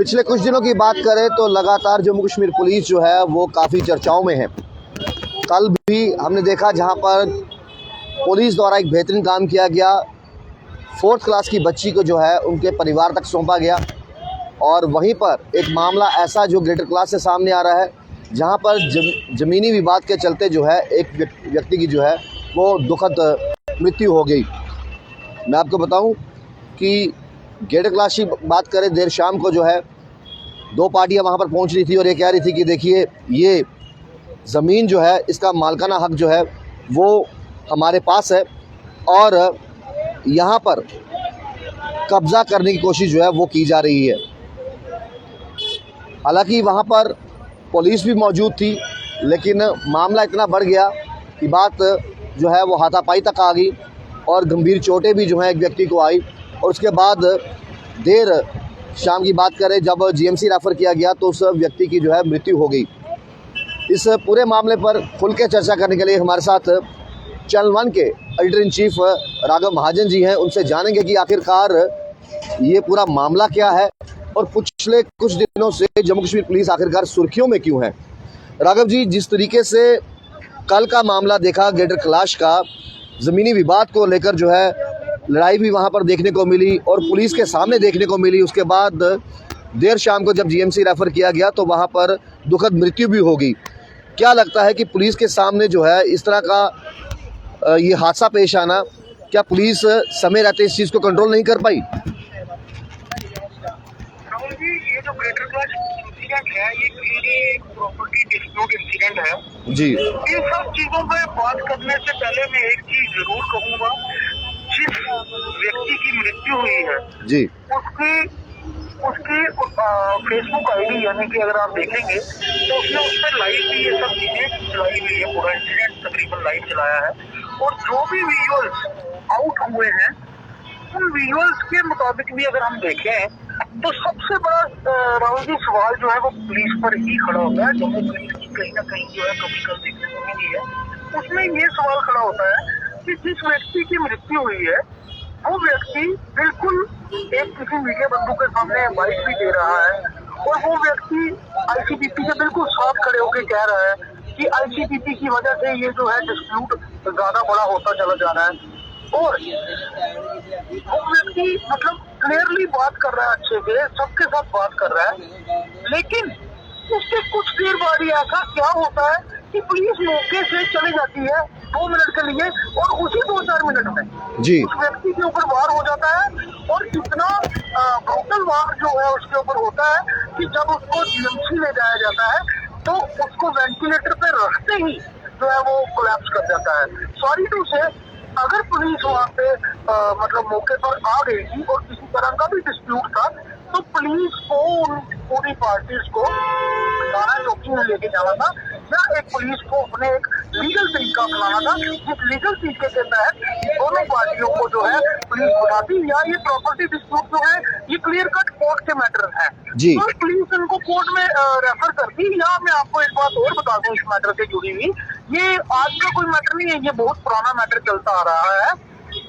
पिछले कुछ दिनों की बात करें तो लगातार जम्मू कश्मीर पुलिस जो है वो काफ़ी चर्चाओं में है। कल भी हमने देखा जहां पर पुलिस द्वारा एक बेहतरीन काम किया गया, 4th क्लास की बच्ची को जो है उनके परिवार तक सौंपा गया। और वहीं पर एक मामला ऐसा जो ग्रेटर क्लास से सामने आ रहा है, जहां पर ज़मीनी विवाद के चलते जो है एक व्यक्ति की जो है वो दुखद मृत्यु हो गई। मैं आपको बताऊं कि ग्रेटर क्लास की बात करें, देर शाम को जो है 2 पार्टियां वहां पर पहुंच रही थी और ये कह रही थी कि देखिए ये ज़मीन जो है इसका मालिकाना हक जो है वो हमारे पास है और यहाँ पर कब्ज़ा करने की कोशिश जो है वो की जा रही है। हालांकि वहाँ पर पुलिस भी मौजूद थी, लेकिन मामला इतना बढ़ गया कि बात जो है वो हाथापाई तक आ गई और गंभीर चोटें भी जो है एक व्यक्ति को आई। और उसके बाद देर शाम की बात करें, जब जीएमसी रेफ़र किया गया तो उस व्यक्ति की जो है मृत्यु हो गई। इस पूरे मामले पर खुल के चर्चा करने के लिए हमारे साथ चैनल 1 के editor in chief Raghav Mahajan ji हैं। उनसे जानेंगे कि आखिरकार ये पूरा मामला क्या है और पिछले कुछ दिनों से जम्मू कश्मीर पुलिस आखिरकार सुर्खियों में क्यों है। राघव जी, जिस तरीके से कल का मामला देखा ग्रेटर कैलाश का, ज़मीनी विवाद को लेकर जो है लड़ाई भी वहां पर देखने को मिली और पुलिस के सामने देखने को मिली। उसके बाद देर शाम को जब जीएमसी रेफ़र किया गया तो वहां पर दुखद मृत्यु भी हो गई। क्या लगता है कि पुलिस के सामने जो है इस तरह का ये हादसा पेश आना, क्या पुलिस समय रहते इस चीज़ को कंट्रोल नहीं कर पाई? राहुल जी, ये जो ग्रेटर क्लास इंसिडेंट है ये क्लियरली प्रॉपर्टी डिस्प्यूट इंसिडेंट है जी। इन सब चीजों पे बात करने से पहले मैं एक चीज जरूर कहूंगा, जिस व्यक्ति की मृत्यु हुई है जी, उसकी फेसबुक आईडी, यानी कि अगर आप देखेंगे तो उसने उस पर लाइव भी ये सब चीजें चलाई हुई है, पूरा इंसिडेंट तकरीबन लाइव चलाया है। और जो भी विजुअल्स आउट हुए हैं उन विजुअल्स के मुताबिक भी अगर हम देखें तो सबसे बड़ा राहुल जी सवाल जो है वो पुलिस पर ही खड़ा होता है। जम्मू पुलिस की कहीं ना कहीं जो है कभी कल देखने को मिली है, उसमें ये सवाल खड़ा होता है कि जिस व्यक्ति की मृत्यु हुई है वो व्यक्ति बिल्कुल एक किसी मीडिया बंधु के सामने बाइट भी दे रहा है और वो व्यक्ति आईसीपीपी के बिल्कुल साथ खड़े होकर कह रहा है कि आईसीपीपी की वजह से ये जो है डिस्प्यूट ज्यादा बड़ा होता चला जा रहा है। और वो व्यक्ति मतलब क्लियरली बात कर रहा है, अच्छे से सबके साथ बात कर रहा है, लेकिन उसके कुछ देर बाद ही ऐसा क्या होता है कि पुलिस मौके से चली जाती है 2 मिनट के लिए और उसी 2-4 मिनट में जी, उस व्यक्ति के ऊपर वार हो जाता है। और इतना ब्रूटल वार जो है उसके ऊपर होता है कि जब उसको जीएमसी ले जाया जाता है तो उसको वेंटिलेटर पे रखते ही जो है वो कोलैप्स कर जाता है। सॉरी टू से, अगर पुलिस वहाँ पे मतलब मौके पर आ गई थी और किसी तरह का भी डिस्प्यूट था तो पुलिस को उन पूरी पार्टीज को थाना चौकी में लेके जाना था या एक पुलिस को अपने एक लीगल तरीका अपनाना था, जिस लीगल तरीके के तहत दोनों पार्टियों को जो है पुलिस बताती। या ये प्रॉपर्टी डिस्प्यूट जो है ये क्लियर कट कोर्ट के मैटर है जी। तो पुलिस इनको कोर्ट में रेफर करती। या मैं आपको एक बात और बता दूं इस मैटर से जुड़ी हुई, ये आज का कोई मैटर नहीं है, ये बहुत पुराना मैटर चलता आ रहा है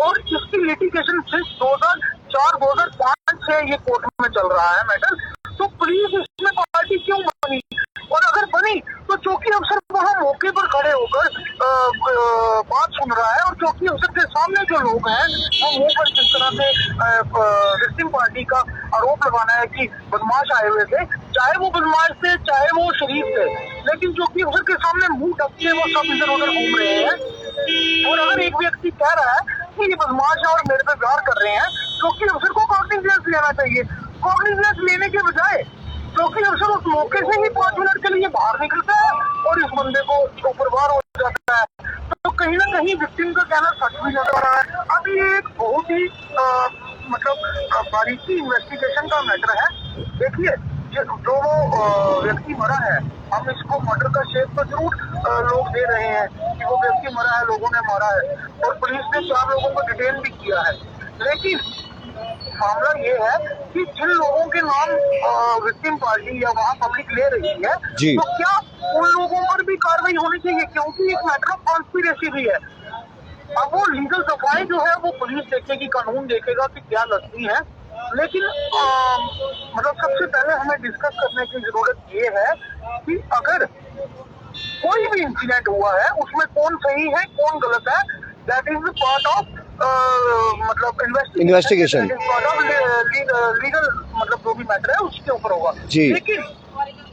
और इसकी लिटिगेशन सिर्फ 2004-2005 से ये कोर्ट में चल रहा है मैटर। तो पुलिस इसमें पार्टी क्यों बनी, और अगर बनी तो चौकी अफसर वहाँ मौके पर खड़े होकर बात सुन रहा है और चौकी अफसर के सामने जो लोग हैं वो मुंह पर जिस तरह से विक्टिम पार्टी का आरोप लगाना है कि बदमाश आए हुए थे, चाहे वो बदमाश थे चाहे वो शरीफ थे, लेकिन चौकी अफसर के सामने मुंह ढक के वो सब इधर उधर घूम रहे हैं। और अगर एक व्यक्ति कह रहा है कि ये बदमाश है और मेरे पे वार कर रहे हैं, चौकी अफसर को कॉग्निजेंस लेना चाहिए। कॉग्निजेंस लेने के बजाय चौकी अफसर उस मौके से ही 5 मिनट के लिए बाहर निकलता है और इस बंदे को ऊपर वार हो जाता है। तो कहीं ना कहीं विक्टिम का कहना सच भी नजर आ रहा है। अब ये एक बहुत ही मतलब बारीकी इन्वेस्टिगेशन का मैटर है। देखिए जो वो व्यक्ति मरा है, हम इसको मर्डर का शेप तो जरूर लोग दे रहे हैं कि वो व्यक्ति मरा है, लोगों ने मारा है और पुलिस ने 4 लोगों को डिटेन भी किया है, लेकिन मामला ये है कि जिन लोगों के नाम विक्टिम पार्टी या वहाँ पब्लिक ले रही है तो क्या उन लोगों पर भी कार्रवाई होनी चाहिए, क्योंकि एक मैटर ऑफ कॉन्स्पिरेसी भी है। अब वो लीगल सफाई जो है वो पुलिस देखेगी, कानून देखेगा कि क्या लगती है, लेकिन मतलब सबसे पहले हमें में डिस्कस करने की जरूरत ये है कि अगर कोई भी इंसिडेंट हुआ है उसमें कौन सही है कौन गलत है, दैट इज पार्ट ऑफ मतलब इन्वेस्टिगेशन, पार्ट ऑफ लीगल मतलब जो भी मैटर है उसके ऊपर होगा जी। लेकिन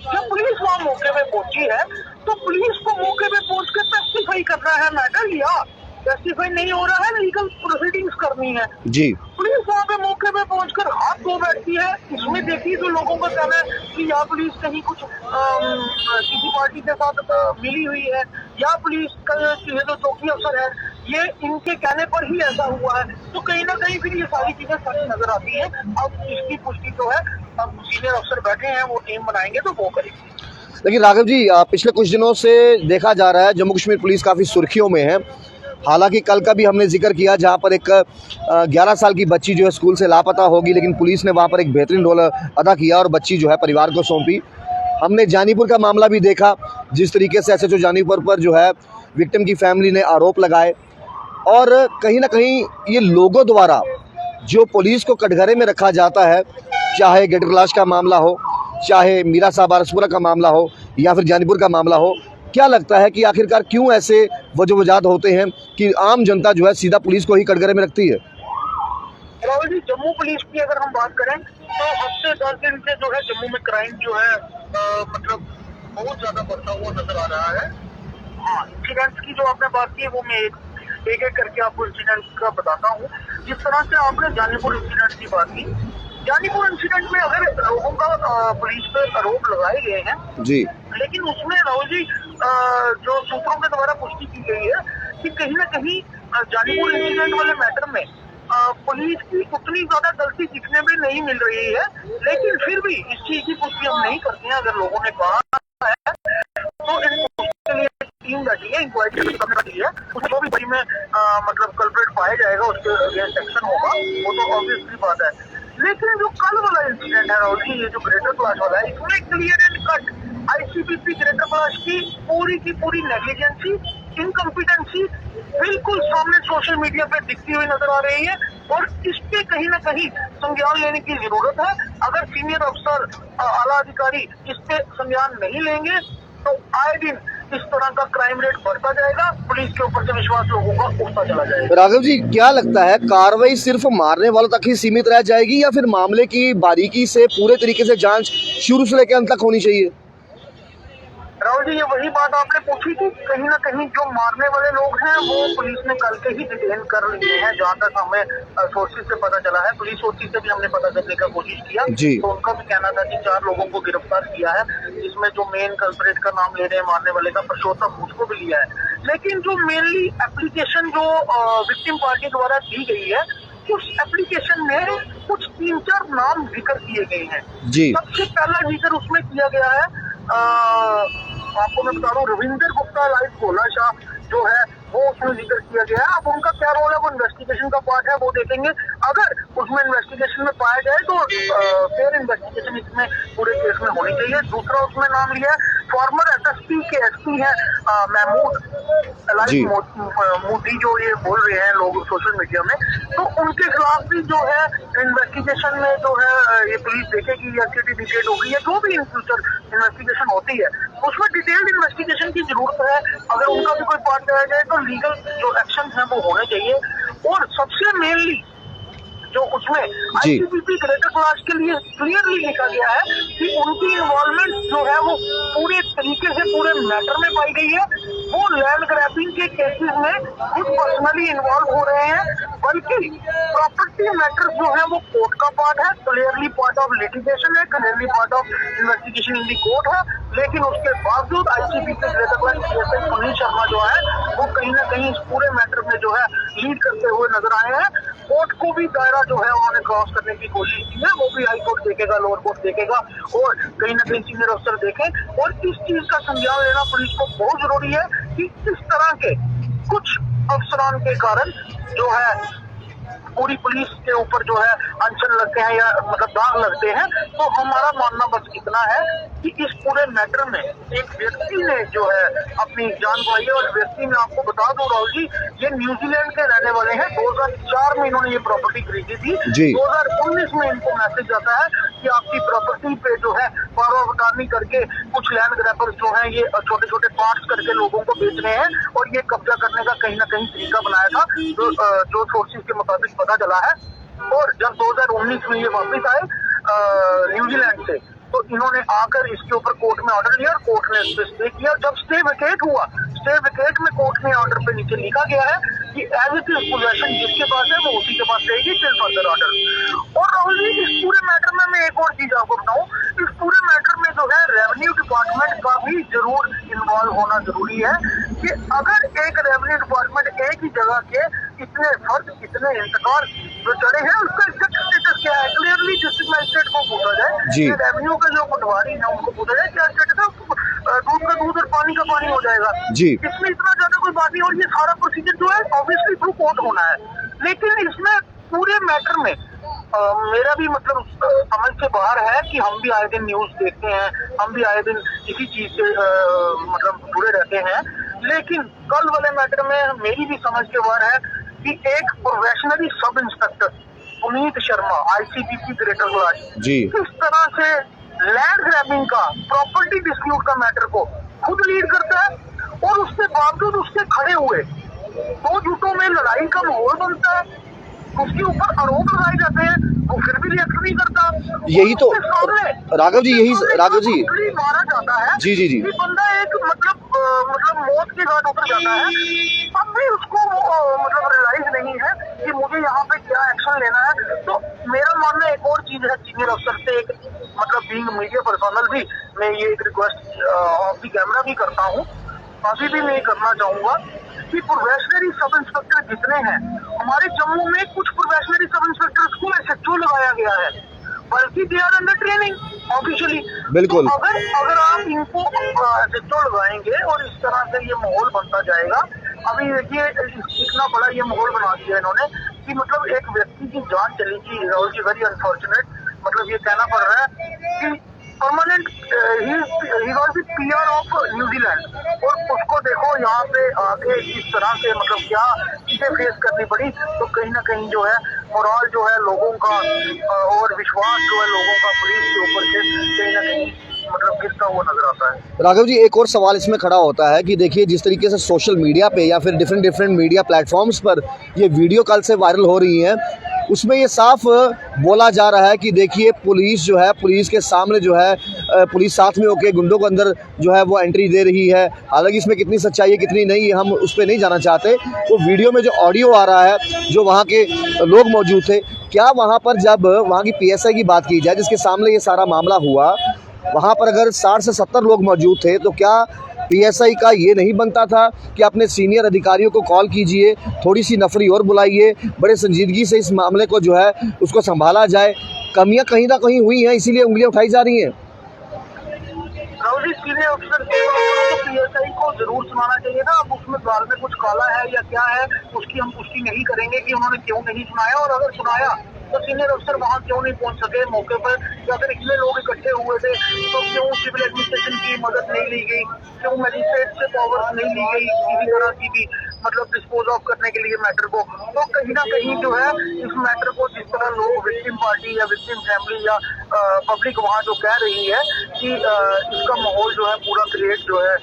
जब पुलिस वहाँ मौके पे पहुंची है तो पुलिस को मौके पे पहुंच के टेस्टिफाई करना है मैटर, या टेस्टिफाई नहीं हो रहा है लीगल प्रोसीडिंग्स करनी है जी। पुलिस वहाँ पे मौके पे पहुंचकर हाथ धो बैठती है। इसमें देखिए तो लोगों का कहना है कि या पुलिस कहीं कुछ किसी पार्टी के साथ मिली हुई है या पुलिस का ये जो चौकी अफसर है ये इनके कहने पर ही ऐसा हुआ है, तो कहीं ना कहीं फिर ये सारी चीजें सच नजर आती है। अब इसकी पुष्टि जो है अब सीनियर अफसर बैठे हैं वो टीम बनाएंगे तो वो करेंगे। लेकिन राघव जी, पिछले कुछ दिनों से देखा जा रहा है जम्मू कश्मीर पुलिस काफ़ी सुर्खियों में है। हालांकि कल का भी हमने जिक्र किया जहां पर एक 11 साल की बच्ची जो है स्कूल से लापता होगी, लेकिन पुलिस ने वहां पर एक बेहतरीन रोल अदा किया और बच्ची जो है परिवार को सौंपी। हमने जानीपुर का मामला भी देखा, जिस तरीके से एसएचओ जानीपुर पर जो है विक्टिम की फैमिली ने आरोप लगाए, और कहीं ना कहीं ये लोगों द्वारा जो पुलिस को कटघरे में रखा जाता है, चाहे गेटर क्लाश का मामला हो, चाहे मीरा साहब आरसपुरा का मामला हो या फिर जानीपुर का मामला हो, क्या लगता है कि आखिरकार क्यों ऐसे वजह होते हैं कि आम जनता जो है सीधा पुलिस को ही कटघरे में रखती है? राहुल जी, जम्मू पुलिस की अगर हम बात करें तो हफ्ते 10 दिन से जो है जम्मू में क्राइम जो है मतलब बहुत ज्यादा बढ़ता हुआ नजर आ रहा है। हाँ, इंसिडेंट्स की जो आपने बात की वो मैं एक एक करके आपको इंसिडेंट का बताता हूँ। जिस तरह से आपने जानीपुर इंसिडेंट की बात की, जानीपुर इंसिडेंट में अगर लोगों का पुलिस पे आरोप लगाए गए हैं जी, लेकिन उसमें राहुल जी जो सूत्रों के द्वारा पुष्टि की गई है कि कहीं ना कहीं जानीपुर इंसिडेंट वाले मैटर में पुलिस की उतनी ज्यादा गलती दिखने में नहीं मिल रही है, लेकिन फिर भी इस चीज की पुष्टि हम नहीं करते हैं। अगर लोगों ने कहा है तो इसके लिए टीम बैठी है, इंक्वायरी करने बैठी है, उसमें जो भी बड़ी में मतलब कल्प्रेट पाया जाएगा उसके अगेंस्ट एक्शन होगा, वो तो ऑब्वियसली बात है। लेकिन जो कल वाला इंसिडेंट है राहुल जी, ये जो ग्रेटर क्लास वाला है, इसमें clear and cut ICPC greater class की पूरी नेग्लिजेंसी, इनकम्पिटेंसी बिल्कुल सामने सोशल मीडिया पे दिखती हुई नजर आ रही है और इस पे कहीं ना कहीं संज्ञान लेने की जरूरत है। अगर सीनियर अफसर आला अधिकारी इस पे संज्ञान नहीं लेंगे तो आए दिन इस तरह का क्राइम रेट बढ़ता जाएगा, पुलिस के ऊपर से विश्वास लोगों का उठता चला जाएगा। राघव जी, क्या लगता है कार्रवाई सिर्फ मारने वालों तक ही सीमित रह जाएगी या फिर मामले की बारीकी से पूरे तरीके से जांच शुरू से लेकर अंत तक होनी चाहिए? राहुल जी, ये वही बात आपने पूछी थी। कहीं ना कहीं जो मारने वाले लोग हैं वो पुलिस ने कल के ही डिटेन कर लिए हैं, जहाँ तक हमें सोर्सेज से पता चला है। पुलिस सोर्सेज से भी हमने पता करने का कोशिश किया तो उनका भी कहना था कि 4 लोगों को गिरफ्तार किया है, जिसमें जो मेन कल्प्रेट का नाम ले रहे हैं मारने वाले का, पुरुषोत्तम, उसको भी लिया है। लेकिन जो मेनली एप्लीकेशन जो विक्टिम पार्टी द्वारा दी गई है, उस एप्लीकेशन में कुछ 3-4 नाम जिक्र किए गए हैं। सबसे पहला जिक्र उसमें किया गया है, आपको मैं बता दूं, रविंदर गुप्ता लाइफ भोला शाह जो है वो उसमें जिक्र किया गया है। अब उनका क्या रोल है वो इन्वेस्टिगेशन का पार्ट है, वो देखेंगे। अगर उसमें इन्वेस्टिगेशन में पाया जाए तो फेयर इन्वेस्टिगेशन इसमें पूरे केस में होनी चाहिए। दूसरा उसमें नाम लिया है फॉर्मर एसएसपी के एसपी है महमूद मोदी, जो ये बोल रहे हैं लोग सोशल मीडिया में, तो उनके खिलाफ भी जो है इन्वेस्टिगेशन में जो है ये पुलिस देखेगी या सिटी डिटेल होगी या जो भी इन फ्यूचर इन्वेस्टिगेशन होती है उसमें डिटेल्ड इन्वेस्टिगेशन की जरूरत है। अगर उनका भी कोई पार्ट दिया जाए तो लीगल जो एक्शन है वो होने चाहिए। और सबसे मेनली जो उसमें आईसीपीसी ग्रेटर क्लास के लिए क्लियरली लिखा गया है कि उनकी इन्वॉल्वमेंट जो है वो पूरे तरीके से पूरे मैटर में पाई गई है। वो लैंड ग्रैबिंग के केसेस में खुद पर्सनली इन्वॉल्व हो रहे हैं, बल्कि प्रॉपर्टी मैटर्स जो है वो कोर्ट का पार्ट है, क्लियरली पार्ट ऑफ लिटिगेशन है, clearly part of investigation in the court है। लेकिन उसके बावजूद ICPC greater class PSI Sunil Sharma जो है वो कहीं ना कहीं इस पूरे मैटर में जो है लीड करते हुए नजर आए हैं। कोर्ट को भी दायरा जो है उन्होंने क्रॉस करने की कोशिश की है, वो भी हाई कोर्ट देखेगा, लोअर कोर्ट देखेगा और कहीं ना कहीं सीनियर अफसर देखें। और इस चीज का संज्ञान लेना पुलिस को बहुत जरूरी है कि इस तरह के कुछ अफसरान के कारण जो है पूरी पुलिस के ऊपर जो है अनशन लगते हैं या मतलब दाग लगते हैं। तो हमारा मानना बस इतना है कि इस पूरे मैटर में एक व्यक्ति ने जो है अपनी जान गंवाई है। और व्यक्ति में आपको बता दूं राहुल जी, ये न्यूजीलैंड के रहने वाले हैं। 2004 में इन्होंने ये प्रॉपर्टी खरीदी थी। 2019 में इनको मैसेज आता है कि आपकी प्रॉपर्टी पे जो है फार्मिंग करके कुछ लैंड ग्रैबर्स जो हैं ये छोटे छोटे पार्ट्स करके लोगों को बेच रहे हैं और ये कब्जा करने का कहीं ना कहीं तरीका बनाया था, जो सोर्सेज के मुताबिक पता चला है। और जब 2019 में ये वापस आए न्यूजीलैंड से, तो इन्होंने आकर इसके ऊपर कोर्ट में ऑर्डर लिया और कोर्ट ने इस पे स्टे किया। जब स्टे वेकेट हुआ, स्टे वेकेट में कोर्ट ने ऑर्डर पे नीचे लिखा गया है कि एज इट इज पोजेशन जिसके पास है वो उसी के पास रहेगी टिल फर्दर ऑर्डर। और राहुल जी, इस पूरे मैटर में मैं एक और चीज आपको बताऊं, इस पूरे मैटर में जो है रेवेन्यू डिपार्टमेंट का भी जरूर इन्वॉल्व होना जरूरी है कि अगर एक रेवेन्यू डिपार्टमेंट एक ही जगह के इतने फर्ज, इतने इंतकाल जो चढ़े हैं, उसका एग्जैक्ट स्टेटस क्या है, क्लियरली डिस्ट्रिक्ट मजिस्ट्रेट को पूछा जाए। रेवेन्यू का जो पटवारी है उनको पूछा जाए क्या स्टेटस है, दूध का दूध और पानी का पानी हो जाएगा जी। इसमें इतना ज्यादा कोई बात नहीं, और ये सारा प्रोसीजर जो है ऑब्वियसली थ्रू कोर्ट होना है। लेकिन इसमें पूरे मैटर में मेरा भी मतलब समझ से बाहर है कि हम भी आए दिन न्यूज देखते हैं, हम भी आए दिन इसी चीज से मतलब जुड़े रहते हैं। लेकिन कल वाले मैटर में मेरी भी समझ के बाहर है कि एक professionally sub inspector Puneet Sharma ICPP greater Kolaghat ji किस तरह से लैंड ग्रैबिंग का, प्रॉपर्टी डिस्प्यूट का मैटर को खुद लीड करता है, और उसके बावजूद उसके खड़े हुए दो जुटों में लड़ाई का माहौल बनता है, उसके ऊपर आरोप लगाए जाते हैं, वो फिर भी रिएक्ट नहीं करता। यही तो राघव जी, यही राघव जी मारा जाता है जी जी जी, बंदा एक मतलब मौत के घाट उतर जाता है, अब भी उसको मतलब रियलाइज नहीं है कि मुझे यहाँ पे क्या एक्शन लेना है। तो मेरा मानना एक और चीज है सीनियर अफसर से, एक मतलब बीइंग मीडिया पर्सनल भी मैं ये एक रिक्वेस्ट ऑफ द कैमरा भी करता हूँ, अभी भी मैं करना चाहूंगा कि प्रोबेशनरी सब इंस्पेक्टर जितने हैं हमारे जम्मू में, कुछ प्रोबेशनरी सब इंस्पेक्टर्स को SHO लगाया गया है, बल्कि they are under training officially. बिल्कुल, तो अगर आप इनको SHO लगाएंगे और इस तरह से ये माहौल बनता जाएगा, अभी देखिए इतना बड़ा ये माहौल बना दिया इन्होंने कि मतलब एक व्यक्ति की जान चली गई, वेरी अनफॉर्चुनेट, मतलब ये कहना पड़ रहा है कि permanent he was the PR of New Zealand, और उसको देखो यहाँ पे आके इस तरह से मतलब क्या चीजें फेस करनी पड़ी। तो कहीं ना कहीं जो है मोरल जो है लोगों का और विश्वास जो है लोगों का पुलिस के ऊपर से कहीं ना कहीं मतलब गिरता हुआ नजर आता है। राघव जी, एक और सवाल इसमें खड़ा होता है कि देखिए जिस तरीके से सोशल मीडिया पे या फिर डिफरेंट मीडिया प्लेटफॉर्म्स पर ये वीडियो कल से वायरल हो रही हैं, उसमें ये साफ बोला जा रहा है कि देखिए पुलिस जो है, पुलिस के सामने जो है पुलिस साथ में होकर गुंडों को अंदर जो है वो एंट्री दे रही है। हालांकि इसमें कितनी सच्चाई है कितनी नहीं हम उस पर नहीं जाना चाहते। तो वीडियो में जो ऑडियो आ रहा है, जो वहाँ के लोग मौजूद थे, क्या वहाँ पर जब वहाँ की PSI की बात की जाए जिसके सामने ये सारा मामला हुआ, वहाँ पर अगर 60 से 70 लोग मौजूद थे, तो क्या PSI का ये नहीं बनता था कि अपने सीनियर अधिकारियों को कॉल कीजिए, थोड़ी सी नफरी और बुलाइए, बड़े संजीदगी से इस मामले को जो है उसको संभाला जाए? कमियां कहीं ना कहीं हुई हैं, इसीलिए उंगलियां उठाई जा रही हैं। सीनियर अफसर PSI को जरूर सुनाना चाहिए था। अब उसमें दाल में कुछ काला है या क्या है, उसकी हम पुष्टि नहीं करेंगे कि उन्होंने क्यों नहीं सुनाया, और अगर सुनाया तो सीनियर अफसर वहाँ क्यों नहीं पहुँच सके मौके पर, या फिर इतने लोग इकट्ठे हुए थे तो क्यों सिविल एडमिनिस्ट्रेशन की मदद नहीं ली गई, क्यों मजिस्ट्रेट से पावर नहीं ली गई किसी तरह की भी मतलब डिस्पोज ऑफ करने के लिए मैटर को। तो कहीं ना कहीं जो है इस मैटर को जिस तरह लोग विक्टिम पार्टी या विक्टिम फैमिली या पब्लिक वहाँ जो कह रही है कि इसका माहौल जो है पूरा क्रिएट जो है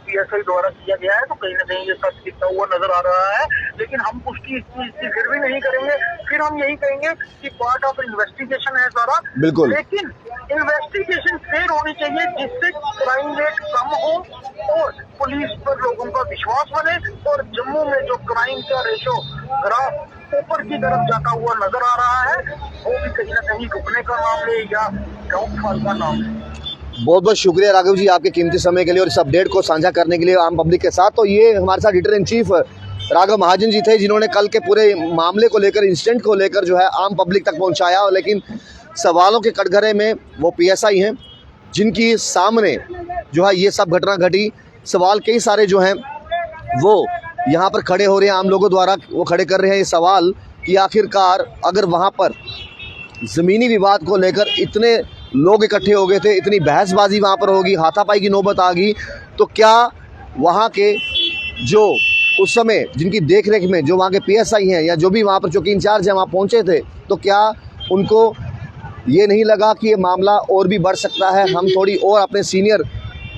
PSI द्वारा किया गया है, तो कहीं ना कहीं ये सच दिखता हुआ नजर आ रहा है। लेकिन हम पुष्टि इस चीज की फिर भी नहीं करेंगे, फिर हम यही कहेंगे कि पार्ट ऑफ इन्वेस्टिगेशन है सारा, बिल्कुल, लेकिन इन्वेस्टिगेशन फेयर होनी चाहिए जिससे क्राइम रेट कम हो और पुलिस पर लोगों का विश्वास बने, और जम्मू में जो क्राइम का रेशो ग्राफ ऊपर की तरफ जाता हुआ नजर आ रहा है, वो भी कहीं ना कहीं रुकने का नाम ले या डाउनफॉल का नाम है। बहुत बहुत शुक्रिया राघव जी आपके कीमती समय के लिए और इस अपडेट को साझा करने के लिए आम पब्लिक के साथ। तो ये हमारे साथ editor in chief Raghav Mahajan ji थे, जिन्होंने कल के पूरे मामले को लेकर, इंसिडेंट को लेकर जो है आम पब्लिक तक पहुंचाया। लेकिन सवालों के कटघरे में वो PSI हैं जिनकी सामने जो है ये सब घटना घटी। सवाल कई सारे जो हैं वो यहाँ पर खड़े हो रहे हैं, आम लोगों द्वारा वो खड़े कर रहे हैं ये सवाल कि आखिरकार अगर वहाँ पर ज़मीनी विवाद को लेकर इतने लोग इकट्ठे हो गए थे, इतनी बहसबाजी वहाँ पर होगी, हाथापाई की नौबत आ गई, तो क्या वहाँ के जो उस समय जिनकी देख रेख में जो वहाँ के PSI हैं या जो भी वहाँ पर चौकी इंचार्ज हैं वहाँ पहुँचे थे, तो क्या उनको ये नहीं लगा कि ये मामला और भी बढ़ सकता है, हम थोड़ी और अपने सीनियर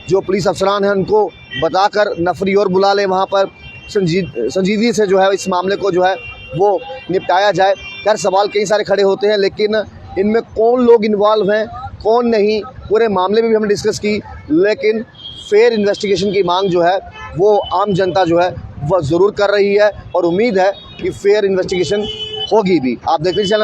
जो पुलिस अफसरान हैं उनको बताकर नफरी और बुला लें, वहाँ पर संजीदगी से जो है इस मामले को जो है वो निपटाया जाए। खैर सवाल कई सारे खड़े होते हैं, लेकिन इनमें कौन लोग इन्वॉल्व हैं कौन नहीं, पूरे मामले में भी हमने डिस्कस की, लेकिन फेयर इन्वेस्टिगेशन की मांग जो है वो आम जनता जो है वह ज़रूर कर रही है और उम्मीद है कि फेयर इन्वेस्टिगेशन होगी भी। आप देख लीजिए।